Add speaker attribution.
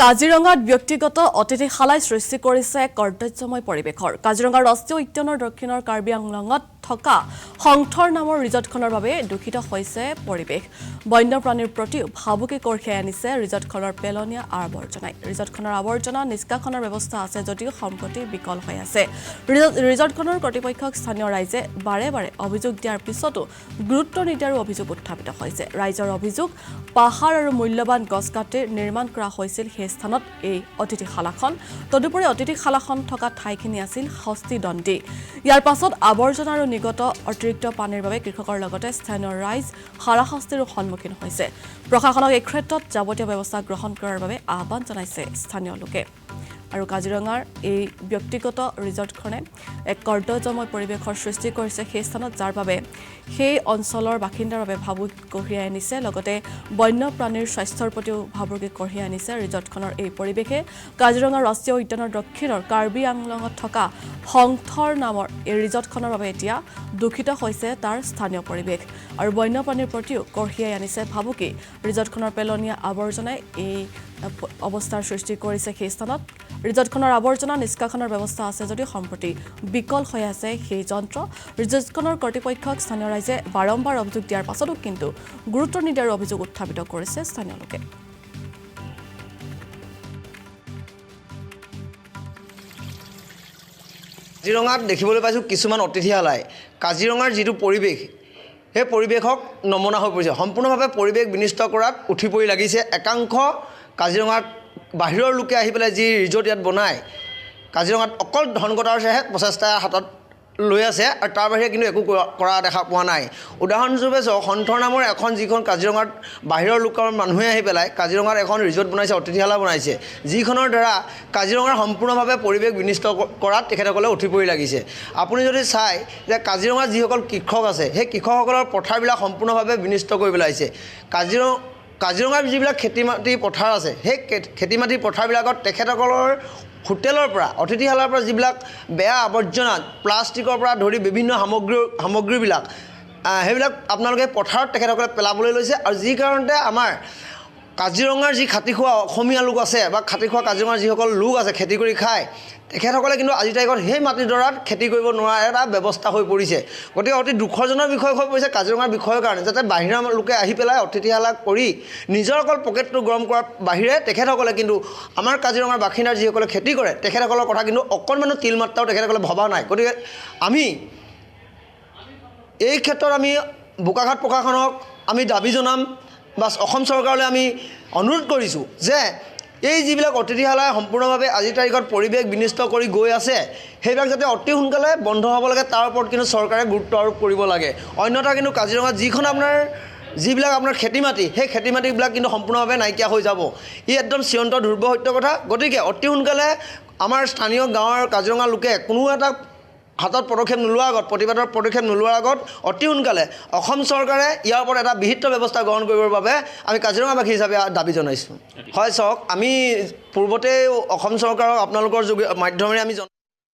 Speaker 1: কাজিৰঙাত ব্যক্তিগত অতিথিশালাই সৃষ্টি কৰিছে কৰ্তব্যময় পৰিৱেশৰ। কাজিৰঙাৰ ৰাষ্ট্ৰীয় উদ্যানৰ দক্ষিণৰ কাৰ্বি আংলঙত থকা সংথৰ নামৰ ৰিজৰ্টখনৰ বাবে দূষিত হৈছে পৰিৱেশ। বন্যপ্ৰাণীৰ প্ৰতিও ভাবুকি কঢ়িয়াই আনিছে ৰিজৰ্টখনৰ পেলনীয়া আৱৰ্জনাই। ৰিজৰ্টখনৰ আৱৰ্জনা নিষ্কাশনৰ ব্যৱস্থা আছে যদিও সম্প্ৰতি বিকল হৈ আছে। ৰিজৰ্টখনৰ কৰ্তৃপক্ষক স্থানীয় ৰাইজে বাৰে বাৰে অভিযোগ দিয়াৰ পিছতো গুৰুত্ব নিদিয়াৰো অভিযোগ উত্থাপিত হৈছে। ৰাইজৰ অভিযোগ, পাহাৰ আৰু মূল্যৱান গছ কাটি নিৰ্মাণ কৰা হৈছিল সেই স্থানত এই অতিথিশালাখন। তদুপৰি অতিথিশালাখন থকা ঠাইখিনি আছিল হস্তিদণ্ডী। ইয়াৰ পাছত আৱৰ্জনা আৰু নিগত অতিৰিক্ত পানীৰ বাবে কৃষকৰ লগতে স্থানীয় ৰাইজ হাৰাশাস্তিৰো সন্মুখীন হৈছে। প্ৰশাসনক এই ক্ষেত্ৰত যাৱতীয় ব্যৱস্থা গ্ৰহণ কৰাৰ বাবে আহ্বান জনাইছে স্থানীয় লোকে। আৰু কাজিৰঙাৰ এই ব্যক্তিগত ৰিজৰ্টখনে এক কৰ্তব্যময় পৰিৱেশৰ সৃষ্টি কৰিছে সেই স্থানত, যাৰ বাবে সেই অঞ্চলৰ বাসিন্দাৰ বাবে ভাবুকি কঢ়িয়াই আনিছে। লগতে বন্যপ্ৰাণীৰ স্বাস্থ্যৰ প্ৰতিও ভাবুকি কঢ়িয়াই আনিছে ৰিজৰ্টখনৰ এই পৰিৱেশে। কাজিৰঙা ৰাষ্ট্ৰীয় উদ্যানৰ দক্ষিণৰ কাৰ্বি আংলঙত থকা সংথৰ নামৰ এই ৰিজৰ্টখনৰ বাবে এতিয়া দূষিত হৈছে তাৰ স্থানীয় পৰিৱেশ আৰু বন্যপ্ৰাণীৰ প্ৰতিও কঢ়িয়াই আনিছে ভাবুকি। ৰিজৰ্টখনৰ পেলনীয়া আৱৰ্জনাই এই অৱস্থাৰ সৃষ্টি কৰিছে সেই স্থানত। ৰিজৰ্টখনৰ আৱৰ্জনা নিষ্কাশনৰ ব্যৱস্থা আছে যদিও সম্প্ৰতি বিকল হৈ আছে সেই যন্ত্ৰ। ৰিজৰ্টখনৰ কৰ্তৃপক্ষক স্থানীয় ৰাইজে বাৰম্বাৰ অভিযোগ দিয়াৰ পাছতো কিন্তু গুৰুত্ব নিদিয়াৰ অভিযোগ উত্থাপিত কৰিছে স্থানীয় লোকে।
Speaker 2: কাজিৰঙাত দেখিবলৈ পাইছোঁ কিছুমান অতিথিশালাই কাজিৰঙাৰ যিটো পৰিৱেশ, সেই পৰিৱেশক নমনা হৈ পৰিছে। সম্পূৰ্ণভাৱে পৰিৱেশ বিনষ্ট কৰাত উঠি পৰি লাগিছে। একাংশ কাজিৰঙাত বাহিৰৰ লোকে আহি পেলাই যি ৰিজৰ্ট ইয়াত বনায়, কাজিৰঙাত অকল ধন ঘটাৰহে প্ৰচেষ্টা হাতত লৈ আছে আৰু তাৰ বাহিৰে কিন্তু একো কৰা দেখা পোৱা নাই। উদাহৰণস্বৰূপে চাওক, সন্থৰ নামৰ এখন যিখন কাজিৰঙাত বাহিৰৰ লোকৰ মানুহে আহি পেলাই কাজিৰঙাত এখন ৰিজৰ্ট বনাইছে, অতিথিশালা বনাইছে, যিখনৰ দ্বাৰা কাজিৰঙাৰ সম্পূৰ্ণভাৱে পৰিৱেশ বিনষ্ট কৰাত তেখেতসকলে উঠি পৰি লাগিছে। আপুনি যদি চায় যে কাজিৰঙাত যিসকল কৃষক আছে, সেই কৃষকসকলৰ পথাৰবিলাক সম্পূৰ্ণভাৱে বিনষ্ট কৰি পেলাইছে। কাজিৰঙাৰ যিবিলাক খেতি মাটি পথাৰ আছে, সেই খেতি মাটি পথাৰবিলাকত তেখেতসকলৰ হোটেলৰ পৰা, অতিথিশালাৰ পৰা যিবিলাক বেয়া আৱৰ্জনা, প্লাষ্টিকৰ পৰা ধৰি বিভিন্ন সামগ্ৰীবিলাক সেইবিলাক আপোনালোকে পথাৰত তেখেতসকলে পেলাবলৈ লৈছে। আৰু যি কাৰণতে আমাৰ কাজিৰঙাৰ যি খাটি খোৱা অসমীয়া লোক আছে বা খাটি খোৱা কাজিৰঙাৰ যিসকল লোক আছে খেতি কৰি খায়, তেখেতসকলে কিন্তু আজিৰ তাৰিখত সেই মাটিডৰাত খেতি কৰিব নোৱাৰা এটা ব্যৱস্থা হৈ পৰিছে। গতিকে অতি দুখজনক বিষয় হৈ পৰিছে কাজিৰঙাৰ বিষয়ৰ কাৰণে, যাতে বাহিৰৰ লোকে আহি পেলাই অতিথিশালা কৰি নিজৰ অকল পকেটটো গৰম কৰাৰ বাহিৰে তেখেতসকলে কিন্তু আমাৰ কাজিৰঙাৰ বাসিন্দাৰ যিসকলে খেতি কৰে তেখেতসকলৰ কথা কিন্তু অকণমানো তিলমাত্ৰাও তেখেতসকলে ভবা নাই। গতিকে আমি এই ক্ষেত্ৰত আমি বোকাখাট প্ৰশাসনক আমি দাবী জনাম বা অসম চৰকাৰলৈ আমি অনুৰোধ কৰিছোঁ যে এই যিবিলাক অতিথিশালাই সম্পূৰ্ণভাৱে আজিৰ তাৰিখত পৰিৱেশ বিনষ্ট কৰি গৈ আছে, সেইবিলাক যাতে অতি সোনকালে বন্ধ হ'ব লাগে, তাৰ ওপৰত কিন্তু চৰকাৰে গুৰুত্ব আৰোপ কৰিব লাগে। অন্যথা কিন্তু কাজিৰঙাত যিবিলাক আপোনাৰ খেতি মাটি, সেই খেতি মাটিবিলাক কিন্তু সম্পূৰ্ণভাৱে নাইকিয়া হৈ যাব। ই একদম চিৰন্ত ধ্ৰুৱ সত্য কথা। গতিকে অতি সোনকালে আমাৰ স্থানীয় গাঁৱৰ কাজিৰঙা লোকে কোনো এটা হাতত পদক্ষেপ নোলোৱাৰ আগত, প্ৰতিবাদৰ পদক্ষেপ নোলোৱাৰ আগত অতি সোনকালে অসম চৰকাৰে ইয়াৰ ওপৰত এটা বিহিত ব্যৱস্থা গ্ৰহণ কৰিবৰ বাবে আমি কাজিৰঙাবাসী হিচাপে দাবী জনাইছোঁ। হয়, চাওক, আমি পূৰ্বতে অসম চৰকাৰক আপোনালোকৰ মাধ্যমেৰে আমি